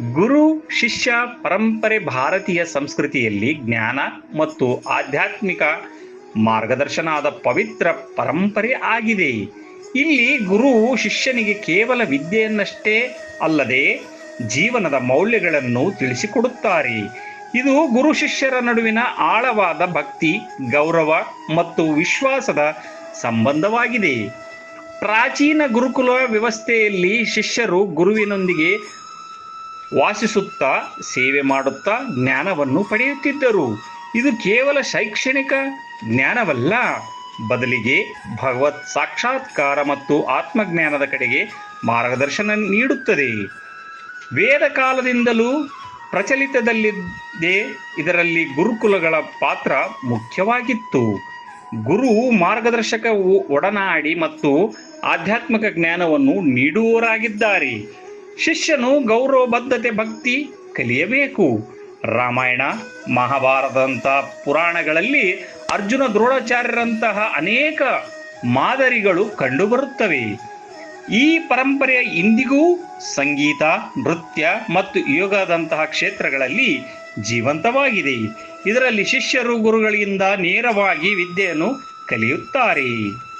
ಗುರು ಶಿಷ್ಯ ಪರಂಪರೆ ಭಾರತೀಯ ಸಂಸ್ಕೃತಿಯಲ್ಲಿ ಜ್ಞಾನ ಮತ್ತು ಆಧ್ಯಾತ್ಮಿಕ ಮಾರ್ಗದರ್ಶನದ ಪವಿತ್ರ ಪರಂಪರೆ ಆಗಿದೆ. ಇಲ್ಲಿ ಗುರು ಶಿಷ್ಯನಿಗೆ ಕೇವಲ ವಿದ್ಯೆಯನ್ನಷ್ಟೇ ಅಲ್ಲದೆ ಜೀವನದ ಮೌಲ್ಯಗಳನ್ನು ತಿಳಿಸಿಕೊಡುತ್ತಾರೆ. ಇದು ಗುರು ಶಿಷ್ಯರ ನಡುವಿನ ಆಳವಾದ ಭಕ್ತಿ, ಗೌರವ ಮತ್ತು ವಿಶ್ವಾಸದ ಸಂಬಂಧವಾಗಿದೆ. ಪ್ರಾಚೀನ ಗುರುಕುಲ ವ್ಯವಸ್ಥೆಯಲ್ಲಿ ಶಿಷ್ಯರು ಗುರುವಿನೊಂದಿಗೆ ವಾಸಿಸುತ್ತಾ ಸೇವೆ ಮಾಡುತ್ತಾ ಜ್ಞಾನವನ್ನು ಪಡೆಯುತ್ತಿದ್ದರು. ಇದು ಕೇವಲ ಶೈಕ್ಷಣಿಕ ಜ್ಞಾನವಲ್ಲ, ಬದಲಿಗೆ ಭಗವತ್ ಸಾಕ್ಷಾತ್ಕಾರ ಮತ್ತು ಆತ್ಮಜ್ಞಾನದ ಕಡೆಗೆ ಮಾರ್ಗದರ್ಶನ ನೀಡುತ್ತದೆ. ವೇದ ಕಾಲದಿಂದಲೂ ಪ್ರಚಲಿತದಲ್ಲಿದೆ. ಇದರಲ್ಲಿ ಗುರುಕುಲಗಳ ಪಾತ್ರ ಮುಖ್ಯವಾಗಿತ್ತು. ಗುರು ಮಾರ್ಗದರ್ಶಕ, ಒಡನಾಡಿ ಮತ್ತು ಆಧ್ಯಾತ್ಮಿಕ ಜ್ಞಾನವನ್ನು ನೀಡುವವರಾಗಿದ್ದಾರೆ. ಶಿಷ್ಯನು ಗೌರವಬದ್ಧತೆ, ಭಕ್ತಿ ಕಲಿಯಬೇಕು. ರಾಮಾಯಣ, ಮಹಾಭಾರತದಂತಹ ಪುರಾಣಗಳಲ್ಲಿ ಅರ್ಜುನ, ದ್ರೋಣಾಚಾರ್ಯರಂತಹ ಅನೇಕ ಮಾದರಿಗಳು ಕಂಡುಬರುತ್ತವೆ. ಈ ಪರಂಪರೆಯ ಇಂದಿಗೂ ಸಂಗೀತ, ನೃತ್ಯ ಮತ್ತು ಯೋಗದಂತಹ ಕ್ಷೇತ್ರಗಳಲ್ಲಿ ಜೀವಂತವಾಗಿದೆ. ಇದರಲ್ಲಿ ಶಿಷ್ಯರು ಗುರುಗಳಿಂದ ನೇರವಾಗಿ ವಿದ್ಯೆಯನ್ನು ಕಲಿಯುತ್ತಾರೆ.